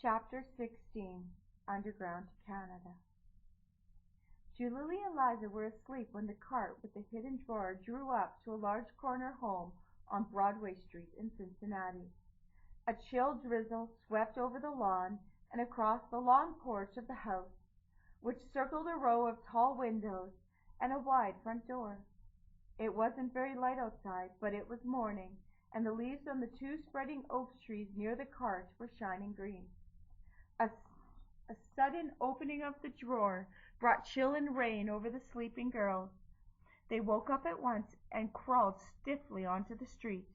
Chapter 16 Underground to Canada. Julie and Liza were asleep when the cart with the hidden drawer drew up to a large corner home on Broadway Street in Cincinnati. A chill drizzle swept over the lawn and across the long porch of the house, which circled a row of tall windows and a wide front door. It wasn't very light outside, but it was morning, and the leaves on the two spreading oak trees near the cart were shining green. A sudden opening of the drawer brought chill and rain over the sleeping girls. They woke up at once and crawled stiffly onto the street.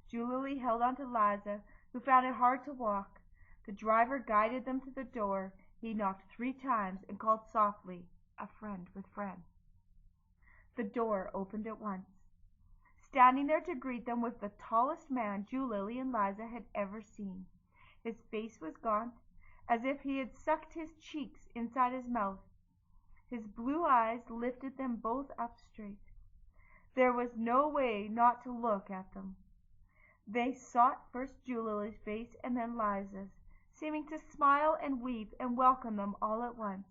Julie held on to Liza, who found it hard to walk. The driver guided them to the door. He knocked 3 times and called softly, "A friend with friends." The door opened at once. Standing there to greet them was the tallest man Julie and Liza had ever seen. His face was gaunt, as if he had sucked his cheeks inside his mouth. His blue eyes lifted them both up straight. There was no way not to look at them. They sought first Julie's face and then Liza's, seeming to smile and weep and welcome them all at once.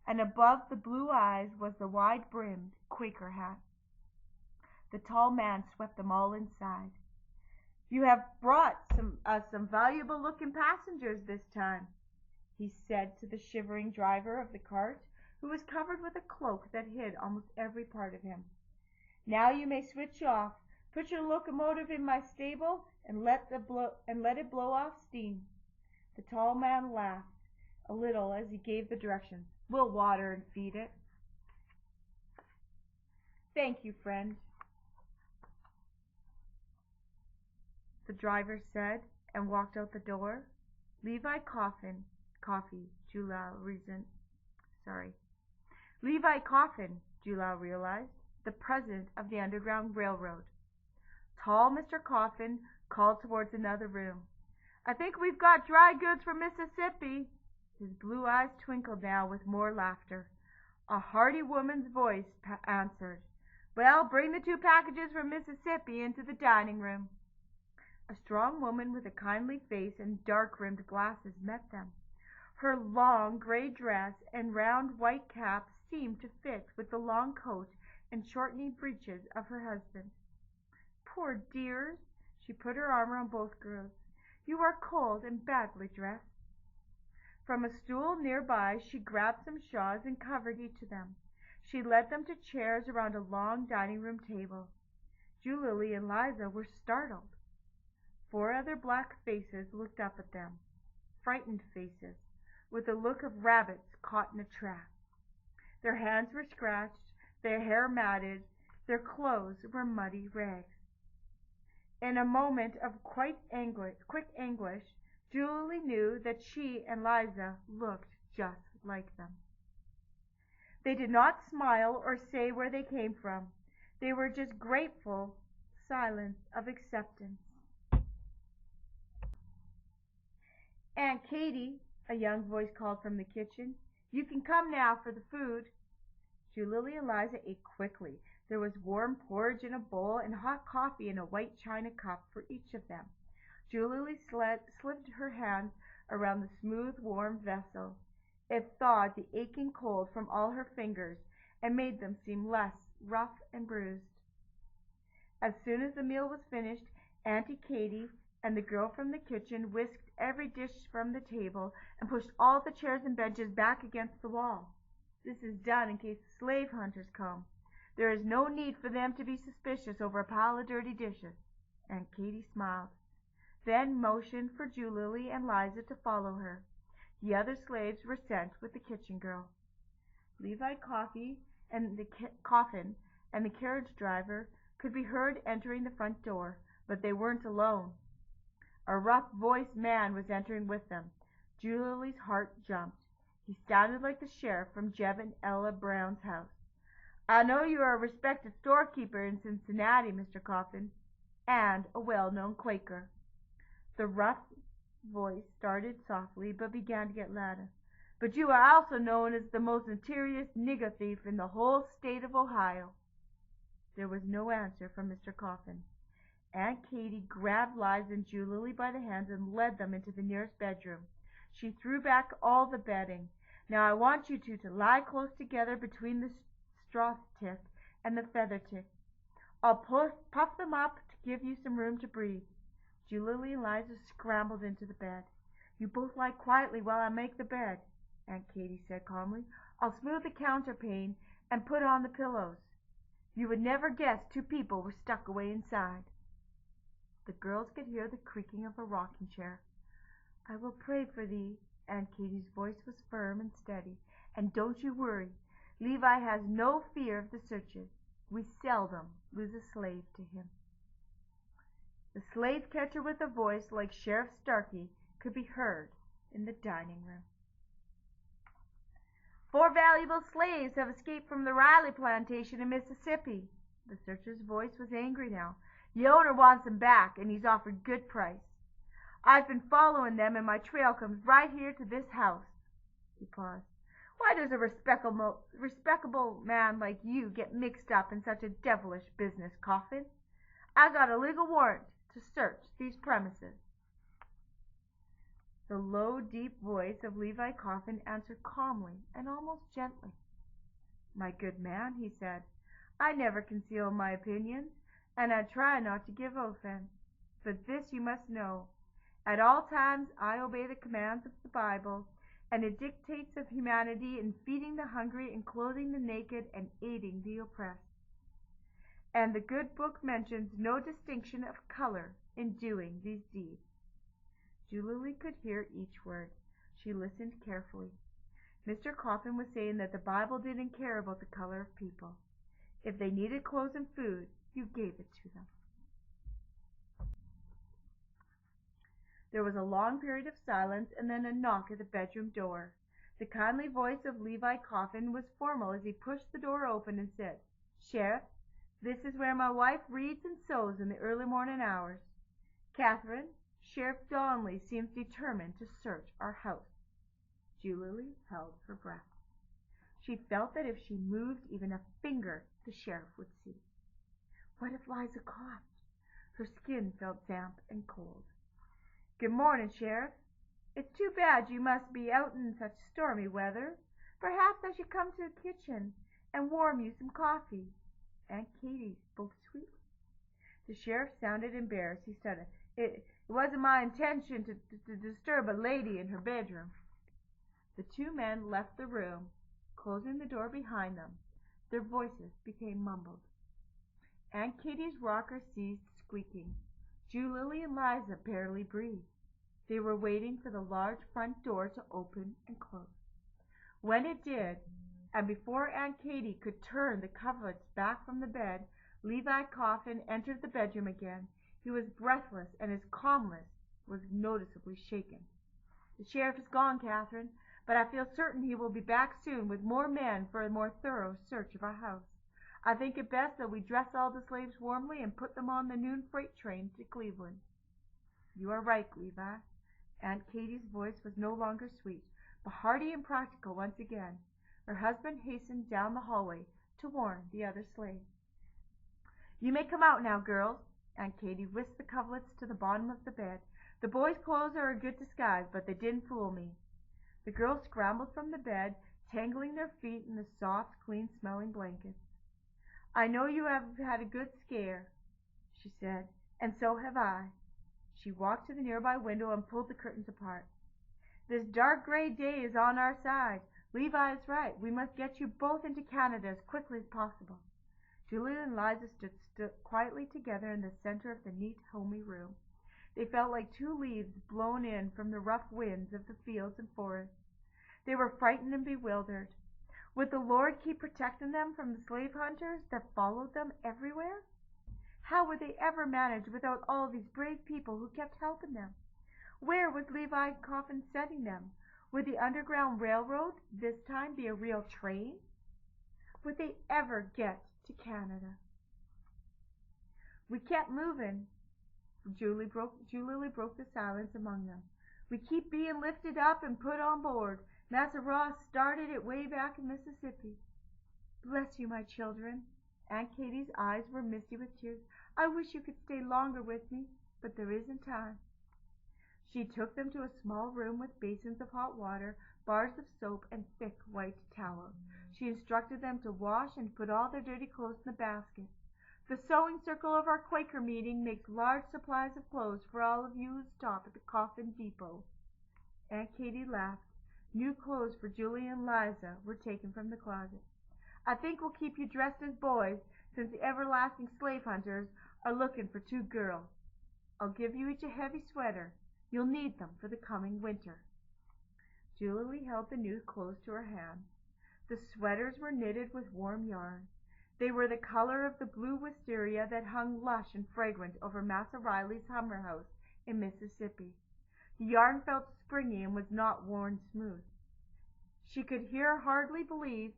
And above the blue eyes was the wide-brimmed Quaker hat. The tall man swept them all inside. "You have brought some valuable-looking passengers this time," he said to the shivering driver of the cart, who was covered with a cloak that hid almost every part of him. "Now you may switch off. Put your locomotive in my stable and let it blow off steam." The tall man laughed a little as he gave the directions. "We'll water and feed it." "Thank you, friend," the driver said, and walked out the door. Levi Coffin, Julia realized, the president of the Underground Railroad. Tall Mr. Coffin called towards another room. "I think we've got dry goods from Mississippi." His blue eyes twinkled now with more laughter. A hearty woman's voice answered, "Well, bring the 2 packages from Mississippi into the dining room." A strong woman with a kindly face and dark-rimmed glasses met them. Her long gray dress and round white cap seemed to fit with the long coat and short-knee breeches of her husband. "Poor dears!" She put her arm around both girls. "You are cold and badly dressed." From a stool near by she grabbed some shawls and covered each of them. She led them to chairs around a long dining-room table. Julie and Liza were startled. 4 other black faces looked up at them, frightened faces, with the look of rabbits caught in a trap. Their hands were scratched, their hair matted, their clothes were muddy rags. In a moment of quick anguish, Julie knew that she and Liza looked just like them. They did not smile or say where they came from. They were just grateful silence of acceptance. "Aunt Katie," a young voice called from the kitchen, "you can come now for the food." Julie and Liza ate quickly. There was warm porridge in a bowl and hot coffee in a white china cup for each of them. Julie slipped her hand around the smooth, warm vessel. It thawed the aching cold from all her fingers and made them seem less rough and bruised. As soon as the meal was finished, Auntie Katie and the girl from the kitchen whisked every dish from the table and pushed all the chairs and benches back against the wall. "This is done in case the slave hunters come. There is no need for them to be suspicious over a pile of dirty dishes." Aunt Katie smiled, then motioned for Julie and Liza to follow her. The other slaves were sent with the kitchen girl. Levi Coffin and the carriage driver could be heard entering the front door, but they weren't alone. A rough-voiced man was entering with them. Julie's heart jumped. He sounded like the sheriff from Jeb and Ella Brown's house. "I know you are a respected storekeeper in Cincinnati, Mr. Coffin, and a well-known Quaker." The rough voice started softly, but began to get louder. "But you are also known as the most notorious nigger thief in the whole state of Ohio." There was no answer from Mr. Coffin. Aunt Katy grabbed Liza and Julie by the hands and led them into the nearest bedroom. She threw back all the bedding. "Now I want you two to lie close together between the straw tick and the feather tick. I'll puff them up to give you some room to breathe." Julie and Liza scrambled into the bed. "You both lie quietly while I make the bed," Aunt Katy said calmly. "I'll smooth the counterpane and put on the pillows. You would never guess two people were stuck away inside." The girls could hear the creaking of a rocking chair. "I will pray for thee." Aunt Katy's voice was firm and steady. "And don't you worry. Levi has no fear of the searchers. We seldom lose a slave to him." The slave catcher with a voice like Sheriff Starkey could be heard in the dining room. "4 valuable slaves have escaped from the Riley plantation in Mississippi." The searcher's voice was angry now. "The owner wants them back, and he's offered good price. I've been following them, and my trail comes right here to this house." He paused. "Why does a respectable man like you get mixed up in such a devilish business, Coffin? I got a legal warrant to search these premises." The low, deep voice of Levi Coffin answered calmly and almost gently. "My good man," he said, "I never conceal my opinions, and I try not to give offense. But this you must know. At all times I obey the commands of the Bible and the dictates of humanity in feeding the hungry and clothing the naked and aiding the oppressed. And the good book mentions no distinction of color in doing these deeds." Julie could hear each word. She listened carefully. Mr. Coffin was saying that the Bible didn't care about the color of people. If they needed clothes and food, you gave it to them. There was a long period of silence and then a knock at the bedroom door. The kindly voice of Levi Coffin was formal as he pushed the door open and said, "Sheriff, this is where my wife reads and sews in the early morning hours. Catherine, Sheriff Donnelly seems determined to search our house." Julie held her breath. She felt that if she moved even a finger, the sheriff would see. What if Liza coughed? Her skin felt damp and cold. "Good morning, Sheriff. It's too bad you must be out in such stormy weather. Perhaps I should come to the kitchen and warm you some coffee." Aunt Katy spoke sweetly. The sheriff sounded embarrassed. He said, It wasn't my intention to disturb a lady in her bedroom." The two men left the room, closing the door behind them. Their voices became mumbled. Aunt Katy's rocker ceased squeaking. Julie and Liza barely breathed. They were waiting for the large front door to open and close. When it did, and before Aunt Katy could turn the coverlets back from the bed, Levi Coffin entered the bedroom again. He was breathless, and his calmness was noticeably shaken. "The sheriff is gone, Catherine, but I feel certain he will be back soon with more men for a more thorough search of our house. I think it best that we dress all the slaves warmly and put them on the noon freight train to Cleveland." "You are right, Levi." Aunt Katy's voice was no longer sweet, but hearty and practical once again. Her husband hastened down the hallway to warn the other slaves. "You may come out now, girls." Aunt Katy whisked the coverlets to the bottom of the bed. "The boys' clothes are a good disguise, but they didn't fool me." The girls scrambled from the bed, tangling their feet in the soft, clean-smelling blankets. "I know you have had a good scare," she said, "and so have I." She walked to the nearby window and pulled the curtains apart. "This dark gray day is on our side. Levi is right. We must get you both into Canada as quickly as possible." Julie and Liza stood quietly together in the center of the neat, homey room. They felt like two leaves blown in from the rough winds of the fields and forests. They were frightened and bewildered. Would the Lord keep protecting them from the slave hunters that followed them everywhere? How would they ever manage without all these brave people who kept helping them? Where was Levi Coffin sending them? Would the Underground Railroad this time be a real train? Would they ever get to Canada? "We kept moving." Julie broke the silence among them. "We keep being lifted up and put on board. Massa Ross started it way back in Mississippi." "Bless you, my children." Aunt Katy's eyes were misty with tears. I wish you could stay longer with me, but there isn't time." She took them to a small room with basins of hot water, bars of soap, and thick white towels. She instructed them to wash and put all their dirty clothes in the basket. "The sewing circle of our Quaker meeting makes large supplies of clothes for all of you who stop at the Coffin Depot." Aunt Katy laughed. New clothes for Julie and Liza were taken from the closet. "I think we'll keep you dressed as boys, since the everlasting slave hunters are looking for 2 girls. I'll give you each a heavy sweater. You'll need them for the coming winter." Julie held the new clothes to her hands. The sweaters were knitted with warm yarn. They were the color of the blue wisteria that hung lush and fragrant over Massa Riley's summer house in Mississippi. The yarn felt springy and was not worn smooth. She could hardly believe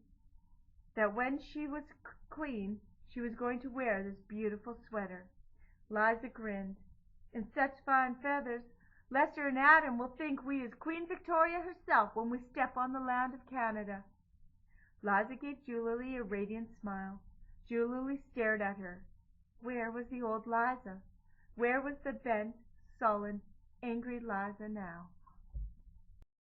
that when she was clean she was going to wear this beautiful sweater. Liza grinned. "In such fine feathers, Lester and Adam will think we is Queen Victoria herself when we step on the land of Canada." Liza gave Julie a radiant smile. Julie stared at her. Where was the old Liza? Where was the bent, sullen, angry Liza now?